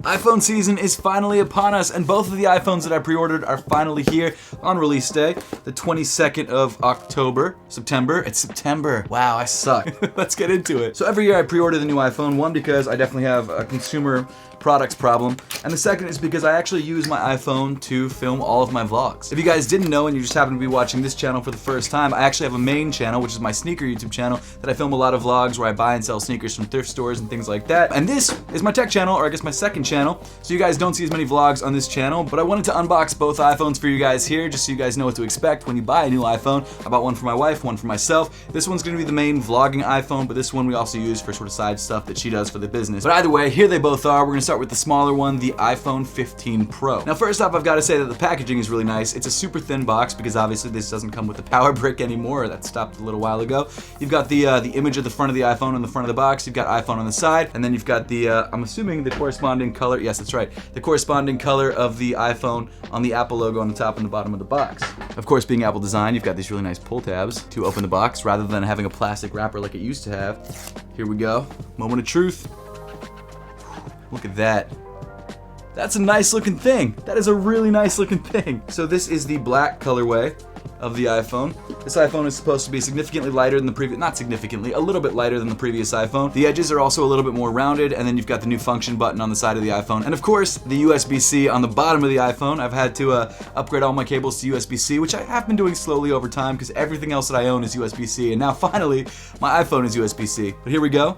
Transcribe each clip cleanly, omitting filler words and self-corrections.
iPhone season is finally upon us, and both of the iPhones that I pre-ordered are finally here on release day, the 22nd of October. September? It's September. Wow, I suck. Let's get into it. So every year I pre-order the new iPhone, one because I definitely have a consumer products problem, and the second is because I actually use my iPhone to film all of my vlogs. If you guys didn't know and you just happen to be watching this channel for the first time, I actually have a main channel, which is my sneaker YouTube channel, that I film a lot of vlogs where I buy and sell sneakers from thrift stores and things like that. And this is my tech channel, or I guess my second channel, so you guys don't see as many vlogs on this channel, but I wanted to unbox both iPhones for you guys here, just so you guys know what to expect when you buy a new iPhone. I bought one for my wife, one for myself. This one's gonna be the main vlogging iPhone, but this one we also use for sort of side stuff that she does for the business. But either way, here they both are. We're gonna start with the smaller one, the iPhone 15 Pro. Now first off, I've got to say that the packaging is really nice. It's a super thin box because obviously this doesn't come with the power brick anymore. That stopped a little while ago. You've got the image of the front of the iPhone on the front of the box. You've got iPhone on the side, and then you've got the, I'm assuming the corresponding color, yes that's right, the corresponding color of the iPhone on the Apple logo on the top and the bottom of the box. Of course, being Apple design, you've got these really nice pull tabs to open the box rather than having a plastic wrapper like it used to have. Here we go. Moment of truth. Look at that. That's a nice looking thing. That is a really nice looking thing. So this is the black colorway of the iPhone. This iPhone is supposed to be significantly lighter than the previous, not significantly, a little bit lighter than the previous iPhone. The edges are also a little bit more rounded, and then you've got the new function button on the side of the iPhone. And of course, the USB-C on the bottom of the iPhone. I've had to upgrade all my cables to USB-C, which I have been doing slowly over time because everything else that I own is USB-C, and now finally, my iPhone is USB-C. But here we go.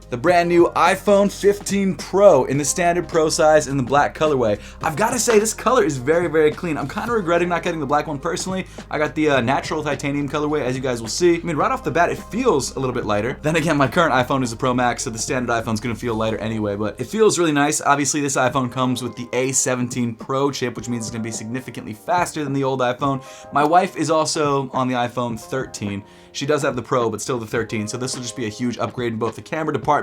The brand new iPhone 15 Pro in the standard Pro size in the black colorway. I've got to say, this color is very, very clean. I'm kind of regretting not getting the black one personally. I got the natural titanium colorway, as you guys will see. I mean, right off the bat, it feels a little bit lighter. Then again, my current iPhone is a Pro Max, so the standard iPhone's gonna feel lighter anyway, but it feels really nice. Obviously, this iPhone comes with the A17 Pro chip, which means it's gonna be significantly faster than the old iPhone. My wife is also on the iPhone 13. She does have the Pro, but still the 13, so this will just be a huge upgrade in both the camera department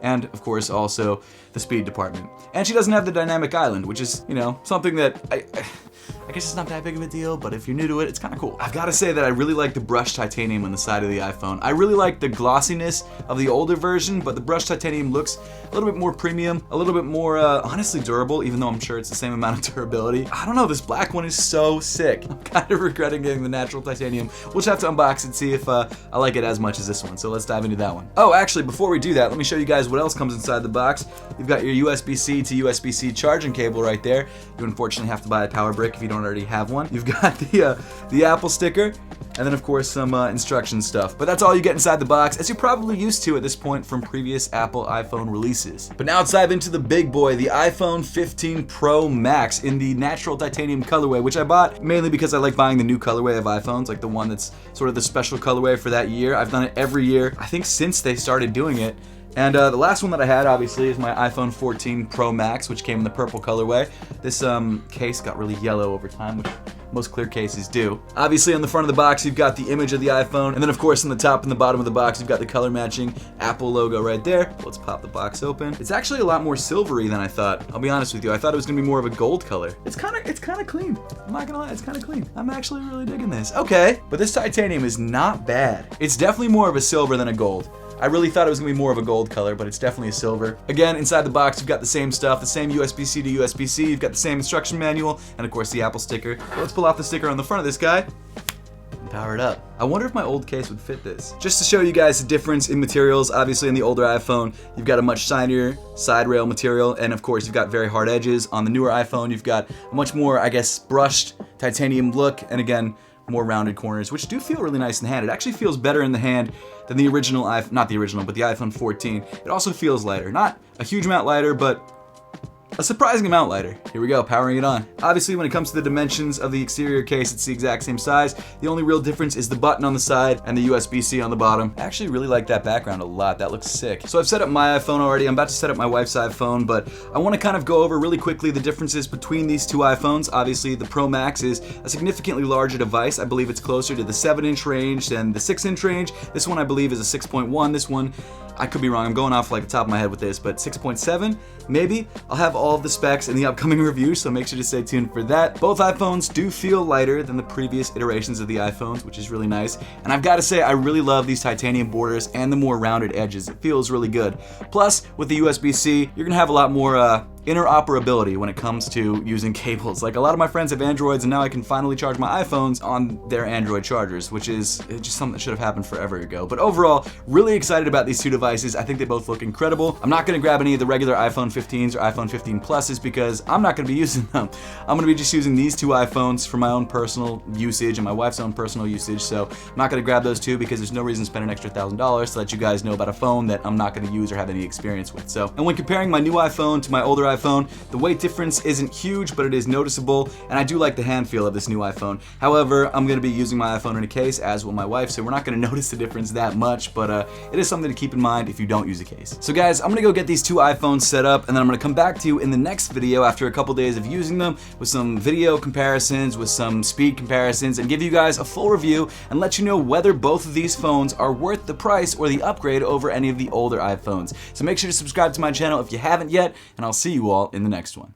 and, of course, also the speed department. And she doesn't have the dynamic island, which is, you know, something that I guess it's not that big of a deal, but if you're new to it, it's kind of cool. I've got to say that I really like the brushed titanium on the side of the iPhone. I really like the glossiness of the older version, but the brushed titanium looks a little bit more premium, a little bit more, honestly durable, even though I'm sure it's the same amount of durability. I don't know, this black one is so sick. I'm kind of regretting getting the natural titanium. We'll just have to unbox and see if I like it as much as this one, so let's dive into that one. Oh, actually, before we do that, let me show you guys what else comes inside the box. You've got your USB-C to USB-C charging cable right there. You unfortunately have to buy a power brick if you don't already have one. You've got the Apple sticker, and then of course some instruction stuff. But that's all you get inside the box, as you're probably used to at this point from previous Apple iPhone releases. But now let's dive into the big boy, the iPhone 15 Pro Max in the natural titanium colorway, which I bought mainly because I like buying the new colorway of iPhones, like the one that's sort of the special colorway for that year. I've done it every year, I think since they started doing it. And the last one that I had, obviously, is my iPhone 14 Pro Max, which came in the purple colorway. This case got really yellow over time, which most clear cases do. Obviously, on the front of the box, you've got the image of the iPhone, and then, of course, on the top and the bottom of the box, you've got the color-matching Apple logo right there. Let's pop the box open. It's actually a lot more silvery than I thought. I'll be honest with you. I thought it was gonna be more of a gold color. It's kind of clean. I'm not gonna lie, it's kind of clean. I'm actually really digging this. Okay, but this titanium is not bad. It's definitely more of a silver than a gold. I really thought it was gonna be more of a gold color, but it's definitely a silver. Again, inside the box, you've got the same stuff, the same USB-C to USB-C, you've got the same instruction manual, and of course the Apple sticker. So let's pull off the sticker on the front of this guy and power it up. I wonder if my old case would fit this. Just to show you guys the difference in materials, obviously in the older iPhone, you've got a much shinier side rail material, and of course you've got very hard edges. On the newer iPhone, you've got a much more, I guess, brushed titanium look, and again, more rounded corners, which do feel really nice in the hand. It actually feels better in the hand than the original iPhone, not the original, but the iPhone 14. It also feels lighter. Not a huge amount lighter, but a surprising amount lighter. Here we go, powering it on. Obviously, when it comes to the dimensions of the exterior case, it's the exact same size. The only real difference is the button on the side and the USB-C on the bottom. I actually really like that background a lot. That looks sick. So I've set up my iPhone already. I'm about to set up my wife's iPhone, but I want to kind of go over really quickly the differences between these two iPhones. Obviously, the Pro Max is a significantly larger device. I believe it's closer to the 7-inch range than the 6-inch range. This one, I believe, is a 6.1. This one, I could be wrong. I'm going off like the top of my head with this, but 6.7, maybe. I'll have all of the specs in the upcoming review, so make sure to stay tuned for that. Both iPhones do feel lighter than the previous iterations of the iPhones, which is really nice. And I've got to say, I really love these titanium borders and the more rounded edges. It feels really good. Plus, with the USB-C, you're gonna have a lot more interoperability when it comes to using cables. Like, a lot of my friends have Androids, and now I can finally charge my iPhones on their Android chargers, which is just something that should have happened forever ago. But overall, really excited about these two devices. I think they both look incredible. I'm not gonna grab any of the regular iPhone 15s or iPhone 15 Pluses because I'm not gonna be using them. I'm gonna be just using these two iPhones for my own personal usage and my wife's own personal usage, so I'm not gonna grab those two because there's no reason to spend an extra $1,000 to let you guys know about a phone that I'm not gonna use or have any experience with. So, and when comparing my new iPhone to my older iPhone, the weight difference isn't huge, but it is noticeable, and I do like the hand feel of this new iPhone. However, I'm gonna be using my iPhone in a case, as will my wife, so we're not gonna notice the difference that much, but it is something to keep in mind if you don't use a case. So guys, I'm gonna go get these two iPhones set up, and then I'm gonna come back to you in the next video after a couple days of using them with some video comparisons, with some speed comparisons, and give you guys a full review and let you know whether both of these phones are worth the price or the upgrade over any of the older iPhones. So make sure to subscribe to my channel if you haven't yet, and I'll see you all in the next one.